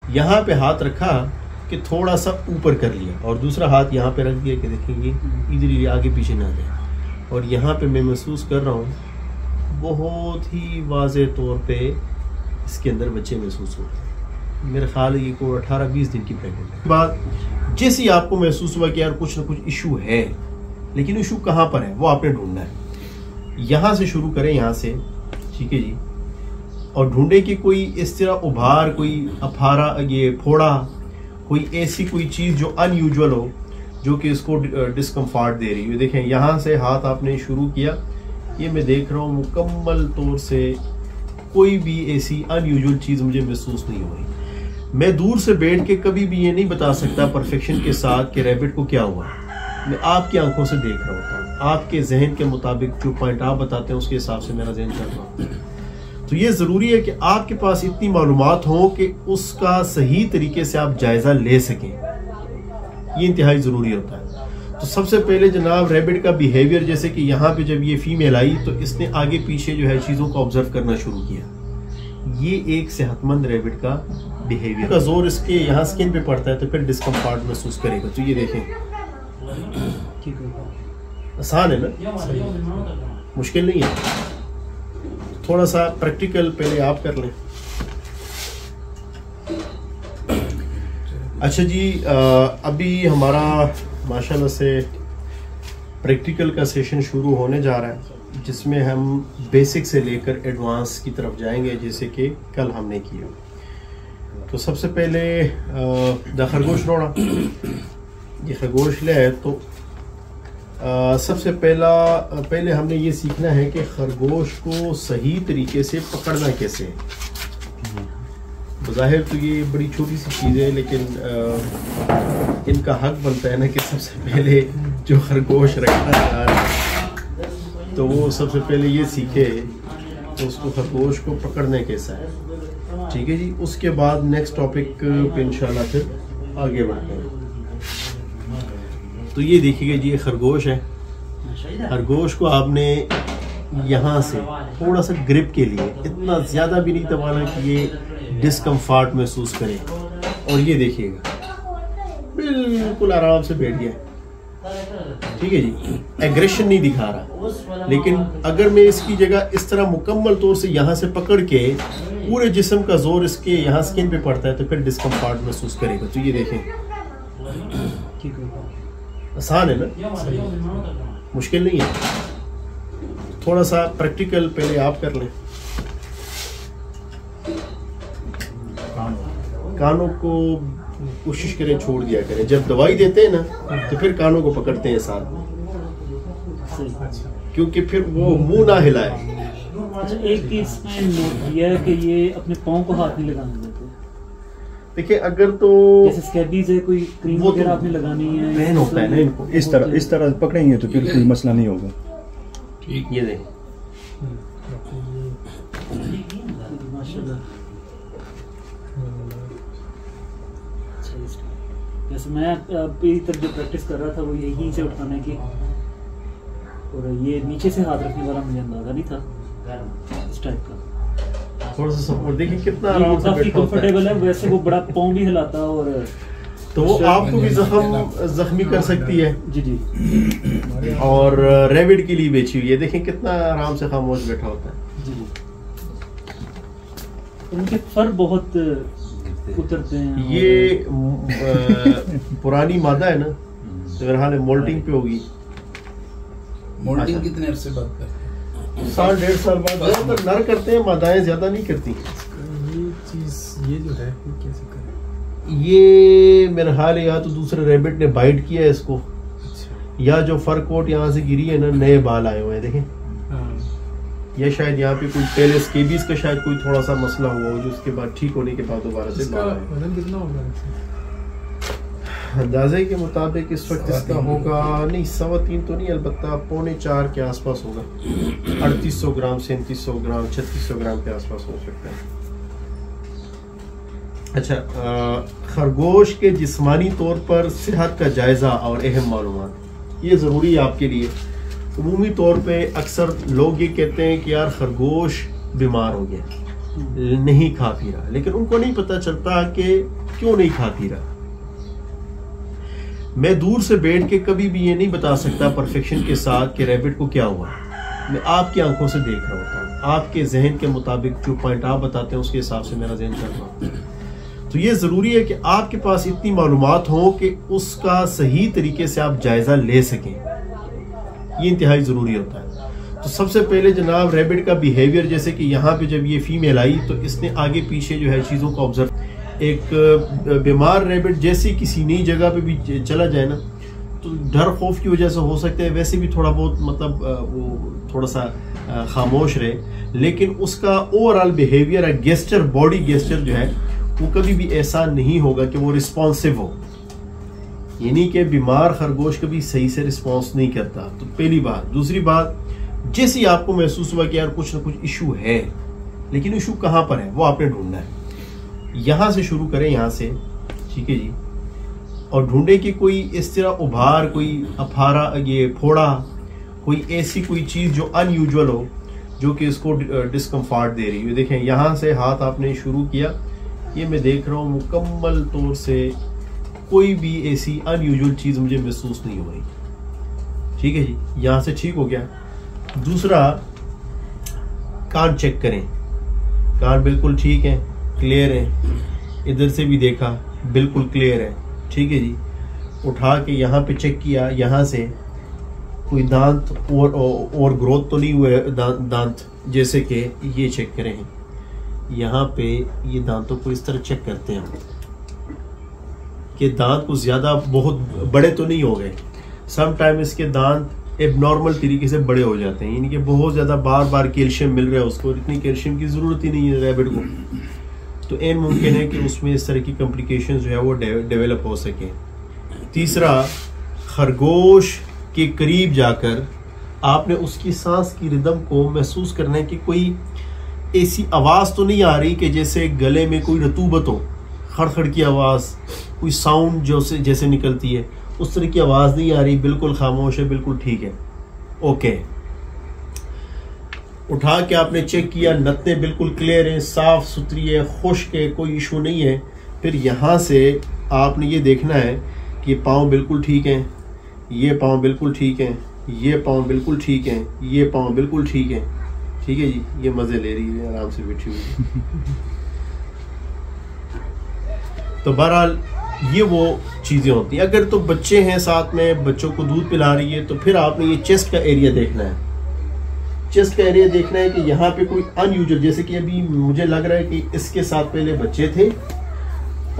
यहाँ पे हाथ रखा कि थोड़ा सा ऊपर कर लिया और दूसरा हाथ यहाँ पे रख दिया कि देखेंगे इधर ही आगे पीछे ना जाए। और यहाँ पे मैं महसूस कर रहा हूँ बहुत ही वाज़े तौर पे इसके अंदर बच्चे महसूस होते हैं। मेरा ख्याल है ये को 18-20 दिन की प्रेगनेंट है। बाद जैसे ही आपको महसूस हुआ कि यार कुछ ना कुछ इशू है, लेकिन इशू कहाँ पर है वो आपने ढूंढना है। यहाँ से शुरू करें, यहाँ से, ठीक है जी, और ढूंढे कि कोई इस तरह उभार, कोई अफारा, ये फोड़ा, कोई ऐसी कोई चीज़ जो अनयूजुअल हो, जो कि इसको डिस्कम्फर्ट दे रही है। देखें यहाँ से हाथ आपने शुरू किया, ये मैं देख रहा हूँ मुकम्मल तौर से कोई भी ऐसी अनयूजुअल चीज़ मुझे महसूस नहीं हो रही। मैं दूर से बैठ के कभी भी ये नहीं बता सकता परफेक्शन के साथ कि रैबिट को क्या हुआ। मैं आपकी आंखों से देख रहा होता हूँ, आपके जहन के मुताबिक जो पॉइंट आप बताते हैं उसके हिसाब से मेरा जहन चल रहा है। तो ये ज़रूरी है कि आपके पास इतनी मालूमात हो कि उसका सही तरीके से आप जायज़ा ले सकें, ये इंतहाई ज़रूरी होता है। तो सबसे पहले जनाब रैबिट का बिहेवियर, जैसे कि यहाँ पे जब ये फीमेल आई तो इसने आगे पीछे जो है चीज़ों को ऑब्जर्व करना शुरू किया। ये एक सेहतमंद रैबिट का बिहेवियर का जोर इसके यहाँ स्किन पे पड़ता है तो फिर डिस्कम्फर्ट महसूस करेगा। तो ये देखें, आसान है ना, मुश्किल नहीं है। थोड़ा सा प्रैक्टिकल पहले आप कर लें। अच्छा जी, अभी हमारा माशाल्लाह से प्रैक्टिकल का सेशन शुरू होने जा रहा है, जिसमें हम बेसिक से लेकर एडवांस की तरफ जाएंगे, जैसे कि कल हमने किया। तो सबसे पहले द खरगोश रोड़ा, ये खरगोश ले है। तो सबसे पहले हमने ये सीखना है कि खरगोश को सही तरीके से पकड़ना कैसे है। बज़ाहिर तो ये बड़ी छोटी सी चीज़ है, लेकिन इनका हक बनता है ना कि सबसे पहले जो खरगोश रखना चाह रहा है तो वो सबसे पहले ये सीखे तो उसको खरगोश को पकड़ना कैसा है। ठीक है जी, उसके बाद नेक्स्ट टॉपिक पे इंशाल्लाह फिर आगे बढ़ते हैं। तो ये देखिएगा जी, ये खरगोश है। खरगोश को आपने यहाँ से थोड़ा सा ग्रिप के लिए, इतना ज़्यादा भी नहीं दबाना कि ये डिस्कम्फर्ट महसूस करे। और ये देखिएगा बिल्कुल आराम से बैठ गया। ठीक है जी, एग्रेशन नहीं दिखा रहा। लेकिन अगर मैं इसकी जगह इस तरह मुकम्मल तौर से यहाँ से पकड़ के पूरे जिस्म का जोर इसके यहाँ स्किन पे पड़ता है तो फिर डिस्कम्फर्ट महसूस करेगा। तो ये देखें, आसान है ना, मुश्किल नहीं है। थोड़ा सा प्रैक्टिकल पहले आप कर लें। कानों को कोशिश करें छोड़ दिया करें। जब दवाई देते हैं ना तो फिर कानों को पकड़ते हैं साथ, क्योंकि फिर वो मुंह ना हिलाए। अच्छा, एक चीज मैंने नोट किया है कि ये अपने पाँव को हाथ नहीं लगाने देते। देखिए, अगर तो जैसे स्कैबीज है, कोई क्रीम वगैरह आपने लगानी है, पेन होता है ना इनको, इस तरह पकड़ेंगे तो फिर कोई मसला नहीं होगा। ठीक, ये देखें, माशाल्लाह। जैसे मैं अभी तक जो प्रैक्टिस कर रहा था वो यहीं से उठाने की, और ये नीचे से हाथ रखने वाला मुझे अंदाजा नहीं था इस टाइप का। थोड़ा सा सपोर्ट देखिए कितना आराम से काफी कंफर्टेबल है। वैसे वो बड़ा पाँव भी हिलाता और तो वो आपको भी जख्मी कर सकती है। जी जी। और रैबिट के लिए बेची हुई है, देखें कितना आराम से खामोश बैठा होता है। जी। उनके फर बहुत उतरते हैं। ये पुरानी मादा है ना, तो मेरा हाल है मोल्टिंग पे होगी। मोल्टिंग कितने अरसे बाद करते हैं? 1.5 साल बाद ज्यादातर नर करते हैं, मादाएं ज्यादा नहीं करती। ये चीज, ये जो है कैसे करें? ये मेरा हाल है या तो दूसरे रैबिट ने बाइट किया है इसको, या जो फर कोट यहाँ से गिरी है ना, नए बाल आए हुए हैं देखें। या शायद यहाँ पे कोई पहले स्केबीज का शायद कोई थोड़ा सा मसला हुआ हो, जो उसके बाद ठीक होने के बाद दोबारा से बाल आए। वजन कितना होगा? अंदाजे के मुताबिक इस वक्त इसका होगा नहीं 3.25 तो नहीं, अलबत्ता 3.25 के आसपास होगा। 3800 ग्राम, 3700 ग्राम, 3600 ग्राम के आसपास हो सकता है। अच्छा, खरगोश के जिस्मानी तौर पर सेहत का जायजा और अहम मालूमात ये ज़रूरी है आपके लिए। उमूमी तौर पे अक्सर लोग ये कहते हैं कि यार खरगोश बीमार हो गया, नहीं खा पी रहा, लेकिन उनको नहीं पता चलता कि क्यों नहीं खा पी रहा। मैं दूर से बैठ के कभी भी ये नहीं बता सकता परफेक्शन के साथ कि रैबिट को क्या हुआ। मैं आपकी आंखों से देख रहा होता हूँ, आपके जहन के मुताबिक जो पॉइंट आप बताते हैं उसके हिसाब से मेरा जहन चल रहा है। तो ये ज़रूरी है कि आपके पास इतनी मालूमात हो कि उसका सही तरीके से आप जायज़ा ले सकें, ये इंतहाई ज़रूरी होता है। तो सबसे पहले जनाब रैबिट का बिहेवियर, जैसे कि यहाँ पे जब ये फीमेल आई तो इसने आगे पीछे जो है चीज़ों को ऑब्जर्व। एक बीमार रैबिट जैसे किसी नई जगह पे भी चला जाए ना तो डर खौफ की वजह से हो सकता है वैसे भी थोड़ा बहुत मतलब वो थोड़ा सा खामोश रहे, लेकिन उसका overall behaviour gesture, body gesture जो है वो कभी भी ऐसा नहीं होगा कि वो रिस्पॉन्सिव हो, यानी कि बीमार खरगोश कभी सही से रिस्पॉन्स नहीं करता। तो पहली बात। दूसरी बात, जैसे ही आपको महसूस हुआ कि यार कुछ ना कुछ इशू है, लेकिन इशू कहाँ पर है वो आपने ढूंढना है। यहाँ से शुरू करें, यहाँ से, ठीक है जी, और ढूंढे कि कोई इस तरह उभार, कोई अफारा, ये फोड़ा, कोई ऐसी कोई चीज़ जो अनयूजुअल हो, जो कि इसको डिस्कम्फर्ट दे रही है। देखें यहाँ से हाथ आपने शुरू किया, ये मैं देख रहा हूँ मुकम्मल तौर से कोई भी ऐसी अनयूजुअल चीज़ मुझे महसूस नहीं हो रही। ठीक है जी, यहाँ से ठीक हो गया। दूसरा, कान चेक करें, कान बिल्कुल ठीक है, क्लियर है। इधर से भी देखा, बिल्कुल क्लियर है। ठीक है जी, उठा के यहाँ पे चेक किया, यहाँ से कोई दांत और ग्रोथ तो नहीं हुए दांत, जैसे कि ये चेक करें, यहाँ पे ये दांतों को इस तरह चेक करते हैं कि दांत को ज़्यादा बहुत बड़े तो नहीं हो गए। सम टाइम इसके दांत एबनॉर्मल तरीके से बड़े हो जाते हैं, यानी कि बहुत ज़्यादा बार बार कैल्शियम मिल रहा है उसको, इतनी कैल्शियम की ज़रूरत ही नहीं है रैबिट को। तो एन मुमकिन है कि उसमें इस तरह की कॉम्प्लिकेशंस जो है वो डेवलप हो सके। तीसरा, खरगोश के करीब जाकर आपने उसकी सांस की रिदम को महसूस करना है कि कोई ऐसी आवाज़ तो नहीं आ रही कि जैसे गले में कोई रतूबत हो, खड़खड़ की आवाज़, कोई साउंड जो से जैसे निकलती है उस तरह की आवाज़ नहीं आ रही, बिल्कुल खामोश है, बिल्कुल ठीक है, ओके। उठा के आपने चेक किया, नत्ते बिल्कुल क्लियर हैं, साफ सुथरी है, खुश्क है, कोई इशू नहीं है। फिर यहाँ से आपने ये देखना है कि पाँव बिल्कुल ठीक हैं, ये पाँव बिल्कुल ठीक हैं, ये पाँव बिल्कुल ठीक हैं, ये पाँव बिल्कुल ठीक हैं। ठीक है जी, ये मज़े ले रही है, आराम से बैठी हुई है। तो बहरहाल ये वो चीज़ें होती हैं। अगर तो बच्चे हैं साथ में, बच्चों को दूध पिला रही है, तो फिर आपने ये चेस्ट का एरिया देखना है। चेस्ट का एरिया देखना है कि यहाँ पे कोई अनयूजुअल, जैसे कि अभी मुझे लग रहा है कि इसके साथ पहले बच्चे थे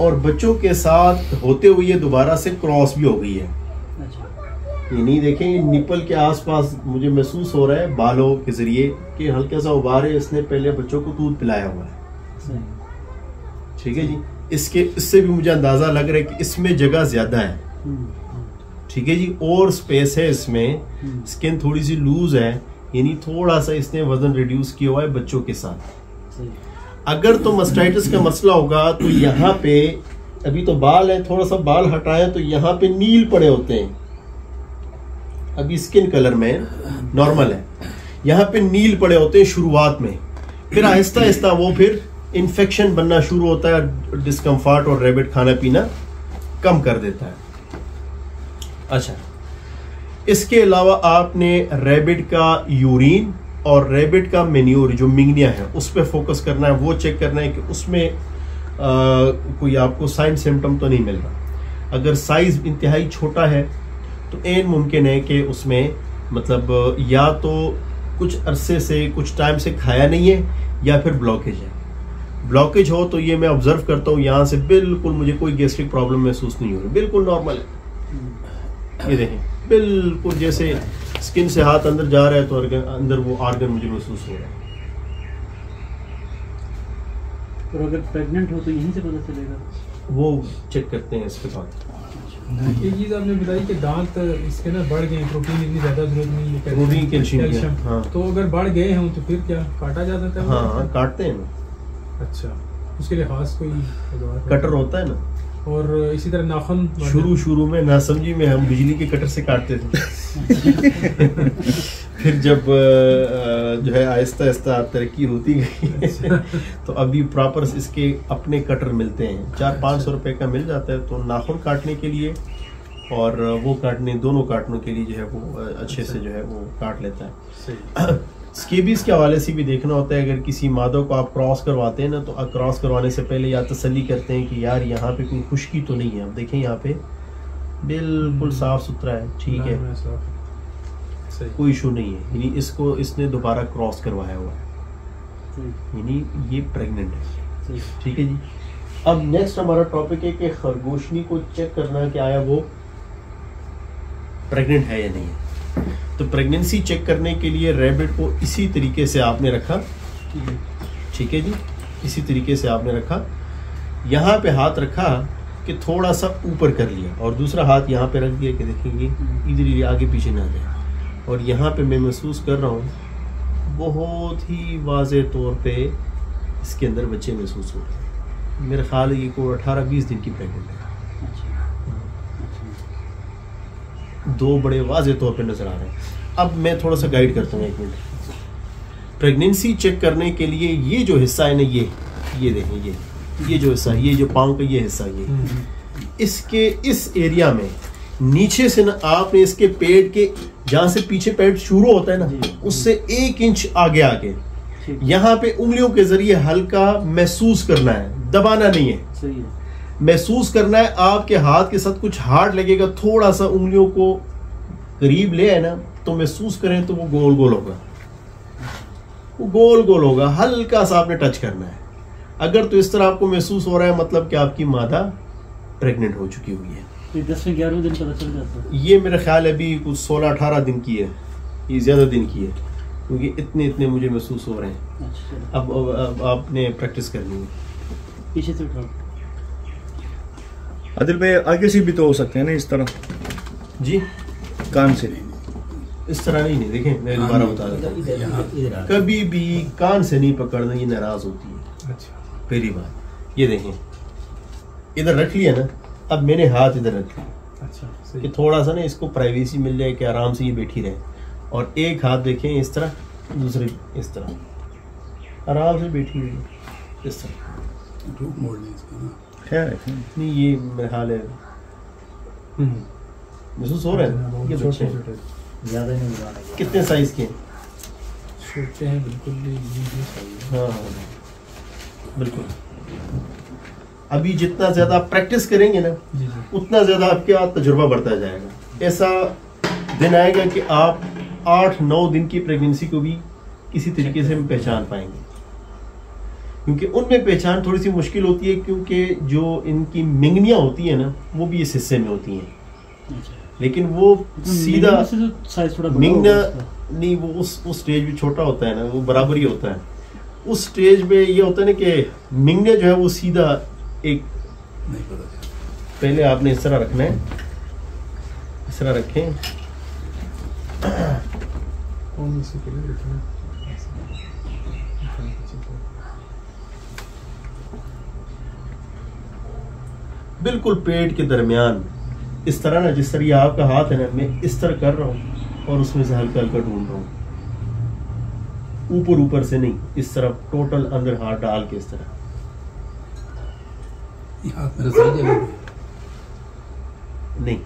और बच्चों के साथ होते हुए ये दोबारा से क्रॉस भी हो गई है। ये नहीं देखें, ये निपल के आसपास मुझे महसूस हो रहा है बालों के जरिए कि हल्का सा उभार है, इसने पहले बच्चों को दूध पिलाया हुआ है। ठीक है जी, इससे भी मुझे अंदाजा लग रहा है कि इसमें जगह ज्यादा है। ठीक है जी, और स्पेस है इसमें, स्किन थोड़ी सी लूज है, यानी थोड़ा सा इसने वजन रिड्यूस किया हुआ है बच्चों के साथ। अगर तो मास्टाइटिस का मसला होगा तो यहाँ पे अभी तो बाल है, थोड़ा सा बाल हटाए तो यहाँ पे नील पड़े होते हैं, अभी स्किन कलर में नॉर्मल है, यहाँ पे नील पड़े होते हैं शुरुआत में, फिर आहिस्ता आहिस्ता वो फिर इन्फेक्शन बनना शुरू होता है, डिस्कम्फर्ट, और रैबिट खाना पीना कम कर देता है। अच्छा, इसके अलावा आपने रैबिट का यूरिन और रैबिट का मेन्यूर जो मिंगनिया है उस पर फोकस करना है, वो चेक करना है कि उसमें कोई आपको साइन सिम्टम तो नहीं मिल रहा। अगर साइज इंतहाई छोटा है तो एन मुमकिन है कि उसमें मतलब या तो कुछ अरसे से, कुछ टाइम से खाया नहीं है, या फिर ब्लॉकेज है। ब्लॉकेज हो तो ये मैं ऑब्जर्व करता हूँ, यहाँ से बिल्कुल मुझे कोई गैस्ट्रिक प्रॉब्लम महसूस नहीं हो रही, बिल्कुल नॉर्मल है। ये देखें, बिल्कुल जैसे स्किन से हाथ अंदर जा रहा है तो अंदर वो आर्गन मुझे महसूस हो रहा है। और अगर प्रेग्नेंट हो तो यहीं से पता चलेगा, वो चेक करते हैं इसके बाद। एक चीज आपने बताई कि दांत इसके ना बढ़ गए, प्रोटीन इतनी ज्यादा जरूरत नहीं है, प्रोटीन कैल्शियम, हाँ। तो अगर बढ़ गए हैं तो फिर क्या काटा जा सकता है? हाँ, काटते हैं ना। अच्छा, उसके लिए खास कोई कटर होता है ना। और इसी तरह नाखून शुरू में ना समझी में हम बिजली के कटर से काटते थे। फिर जब जो है आहिस्ता आहिस्ता तरक्की होती गई तो अभी प्रॉपर इसके अपने कटर मिलते हैं, 400-500 रुपए का मिल जाता है। तो नाखून काटने के लिए और वो काटने, दोनों काटने के लिए जो है वो अच्छे से जो है वो काट लेता है। स्केबीज के हवाले से भी देखना होता है, अगर किसी मादा को आप क्रॉस करवाते हैं ना, तो क्रॉस करवाने से पहले या तसल्ली करते हैं कि यार यहाँ पे कोई खुश्की तो नहीं है। अब देखें यहाँ पे बिल्कुल साफ सुथरा है, ठीक है, कोई इशू नहीं है, यानी इसको इसने दोबारा क्रॉस करवाया हुआ है, यानी ये प्रेग्नेंट है। ठीक है जी। अब नेक्स्ट हमारा टॉपिक है कि खरगोशनी को चेक करना कि आया वो प्रेग्नेंट है या नहीं है। तो प्रेगनेंसी चेक करने के लिए रैबिट को इसी तरीके से आपने रखा, ठीक है जी, इसी तरीके से आपने रखा, यहाँ पे हाथ रखा कि थोड़ा सा ऊपर कर लिया और दूसरा हाथ यहाँ पे रख दिया कि देखेंगे इधर ही आगे पीछे ना जाए। और यहाँ पे मैं महसूस कर रहा हूँ बहुत ही वाज़े तौर पे इसके अंदर बच्चे महसूस हो रहे हैं। मेरा ख्याल है ये को 18-20 दिन की प्रेगनेंट है। दो बड़े वाज़े तौर पे नजर आ रहे हैं। अब मैं थोड़ा सा गाइड करता हूँ, 1 मिनट। प्रेगनेंसी चेक करने के लिए ये जो हिस्सा है ना, ये देखें, ये जो हिस्सा, ये जो पाँव का ये हिस्सा, ये इसके इस एरिया में नीचे से ना आपने इसके पेट के जहाँ से पीछे पेट शुरू होता है ना, उससे 1 इंच आगे आके यहाँ पे उंगलियों के जरिए हल्का महसूस करना है, दबाना नहीं है, सही है। महसूस करना है। आपके हाथ के साथ कुछ हार्ड लगेगा, थोड़ा सा उंगलियों को करीब ले आए ना तो महसूस करें तो वो गोल गोल होगा, वो गोल गोल होगा, हल्का सा आपने टच करना है। अगर तो इस तरह आपको महसूस हो रहा है मतलब कि आपकी मादा प्रेग्नेंट हो चुकी हुई है। 10-11 दिन पता चल जाता है। ये मेरा ख्याल है अभी कुछ 16-18 दिन की है, ये ज्यादा दिन की है क्योंकि इतने मुझे महसूस हो रहे हैं। अच्छा, अब आपने प्रैक्टिस करनी है। पीछे से उठाओ आदिल भाई, आगे से भी तो हो सकते हैं ना, इस तरह जी, कान से। इस तरह नहीं देखें, मैं दोबारा बता देता हूँ, कभी भी कान से नहीं पकड़ना, ये नाराज होती है। अच्छा, पहली बात ये देखें, इधर रख लिया ना, अब मैंने हाथ इधर रख लिया अच्छा, सही। कि थोड़ा सा ना इसको प्राइवेसी मिल जाए कि आराम से ये बैठी रहे। और एक हाथ देखें इस तरह, दूसरे इस तरह, आराम से बैठी हुई है इस तरह। रूप मोड़ लें इसका ना। खैर नहीं ये मेरा हाल है, महसूस हो रहा है। ये बच्चे हैं। ज्यादा नहीं लगाना। कितने साइज के हैं? छोटे हैं बिल्कुल, ये सही है। हाँ बिल्कुल। अभी जितना ज्यादा प्रैक्टिस करेंगे ना, जी जी, उतना ज्यादा आपका तजुर्बा बढ़ता जाएगा। ऐसा दिन आएगा कि आप 8-9 दिन की प्रेगनेंसी को भी किसी तरीके से हम पहचान पाएंगे, क्योंकि उनमें पहचान थोड़ी सी मुश्किल होती है क्योंकि जो इनकी मिंगनियाँ होती है ना वो भी इस हिस्से में होती हैं, लेकिन वो सीधा साइज थोड़ा मिंगना नहीं, वो उस स्टेज भी छोटा होता है ना, वो बराबर ही होता है। उस स्टेज में ये होता है ना कि मिंगने जो है वो सीधा एक, नहीं पता चला। पहले आपने इस तरह रखना है, इस तरह रखें, कौन इसी के लिए देखना। बिल्कुल पेट के दरमियान इस तरह ना, जिस तरह ये आपका हाथ है ना, मैं इस तरह कर रहा हूँ और उसमें से हल्का हल्का ढूंढ रहा हूँ, ऊपर से नहीं, इस तरफ टोटल अंदर हाथ डाल के इस तरह। ये हाथ मेरा सही जगह पे है। नहीं,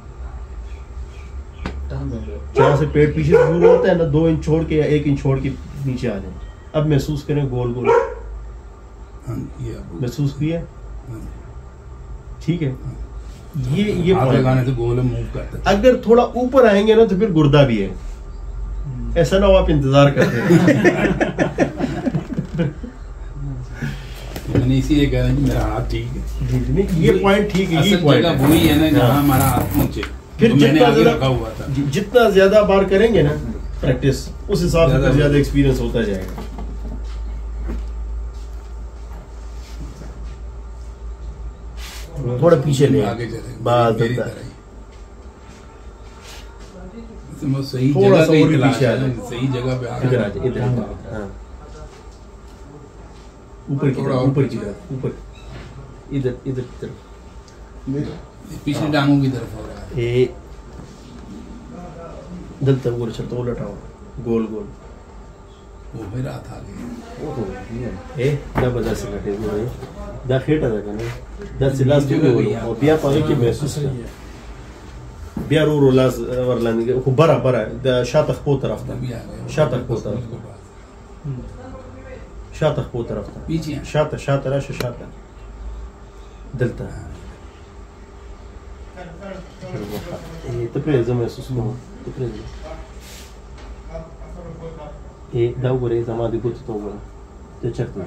जहाँ से पेट पीछे से शुरू होता है ना, 2 इंच छोड़ के या 1 इंच छोड़ के नीचे आ जाए। अब महसूस करें गोल गोल, हाँ, ये आप महसूस किया, हाँ, ठीक है। ये हाथ point लगाने से गोल मूव करते हैं। अगर थोड़ा ऊपर आएंगे ना तो फिर गुर्दा भी है, ऐसा ना हो आप इंतजार करते हैं। मैंने इसीलिए कह रहा हूँ कि मेरा हाथ ठीक है। जी, नहीं, ये पॉइंट ठीक है, ये असल पॉइंट जगह वही है ना जहाँ हाँ। हमारा हाथ पहुंचे, फिर तो मैंने जितना आगे ज्यादा रखा हुआ था। जितना ज्यादा बार करेंगे ना प्रैक्टिस, उस हिसाब से ज्यादा फिर ज्यादा एक्सपीरियंस होता जाएगा। थोड़ा पीछे ले आगे चले बात मेरी होता है। तरह ही। इसमें सही थोड़ा जगह सा पे और भी तलाश पीछे आ है, जाए। सही जगह पे आ इधर आ गए। जाए, इधर हाँ। ऊपर की थोड़ा तरफ, और ऊपर की पीछे। तरफ, ऊपर, इधर इधर की तरफ। पिछली टांगों की तरफ हो रहा है। ए दलता वो अच्छा तो उलटा हुआ। गोल गोल वो फिर रात आ गई ओहो ये दा बजा से कटे हुए दा खेटा दा कने दा सिलास तो और बिया पावे के महसूस कर बिया रो लास वरलानी को बरा बरा दा शातख को तरफ था तभी आ गए शातख को तरफ शातख को तरफ था पीछे शातख राश शातख दलता ये तप्रेज महसूस को तप्रेज ये दावरे जमादी को तो बोला ते चकना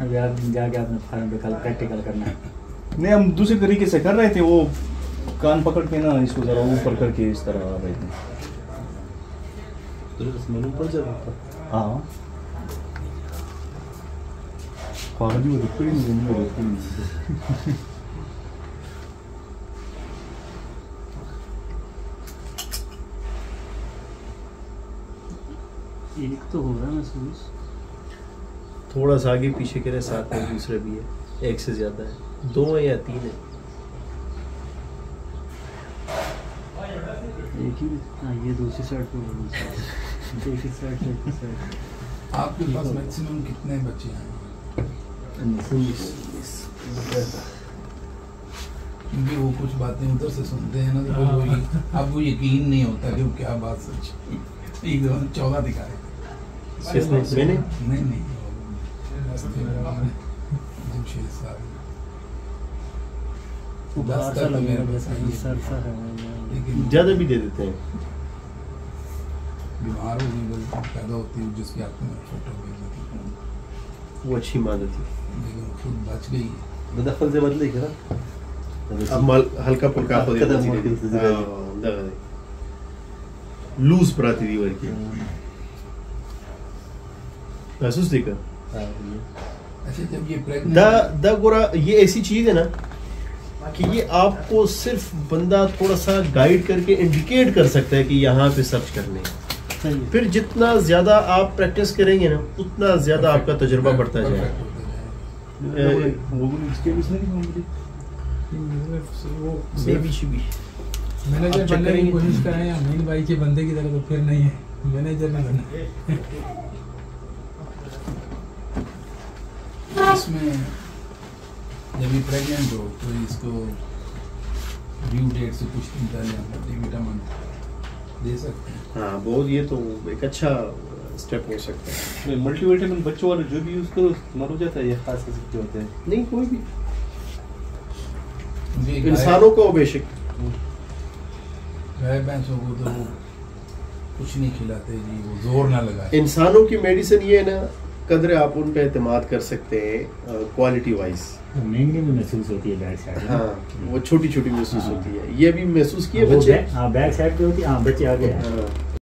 अब यार जाके आपने फार्म पे कल प्रैक्टिकल करना है नहीं हम दूसरे तरीके से कर रहे थे वो कान पकड़ के ना इसको जरा ऊपर करके इस तरह आ रहे थे हाँ पागल वो रुक नहीं एक तो हो रहा है महसूस थोड़ा सा आगे पीछे करे साथ में दूसरा भी है एक से ज्यादा है दो है या तीन है एक ही हाँ ये दूसरी साइड पे एक ही साइड आपके पास मैक्सिमम कितने बच्चे हैं क्योंकि वो कुछ बातें उधर से सुनते हैं ना तो अब वो यकीन नहीं होता कि वो क्या बात सच 14 दिखा रहे मैंने नहीं जमशेद साहब लेकिन ज्यादा भी दे देते हैं बीमार हो गई पैदा होती है जिसकी आपको मैं फोटो भेज देती हूँ वो अच्छी मादत थी लेकिन खुद बच गई दखल से बदले क्या अब हल्का पुल्का हो लूज प्राती दीवार की महसूस देखा अच्छा जब ये प्रेग्नेंट दा गोरा ये ऐसी चीज है ना कि ये आपको सिर्फ बंदा थोड़ा सा गाइड करके इंडिकेट कर सकता है कि यहाँ पे सर्च करने हैं फिर जितना ज्यादा आप प्रैक्टिस करेंगे ना उतना ज्यादा आपका तजुर्बा बढ़ता जाएगा मैनेजर बनने की कोशिश करें या मीन भाई के बंदे की तरह तो फिर नहीं है मैनेजर नहीं बनना इसमें जब ये प्रेग्नेंट हो तो इसको ड्यू डेट से कुछ दिन पहले हम मल्टीविटामिन दे सकते हैं हाँ बहुत ये तो एक अच्छा स्टेप हो सकता है मल्टीविटामिन बच्चों वाले जो भी यूज करो मर हो जाता है ये खास किस्म होते हैं नहीं कोई भी क्योंकि इंसानों को बेशक गाय भैंसों को तो वो कुछ नहीं खिलाते जी वो जोर ना लगाए इंसानों की मेडिसिन ये है ना कदर आप उन पे एतमाद कर सकते हैं क्वालिटी वाइज महंगी में महसूस होती है बैक साइड हाँ वो छोटी छोटी महसूस होती है ये भी महसूस किए बच्चे हाँ बैक साइड पे होती है हाँ बच्चे आगे हैं हाँ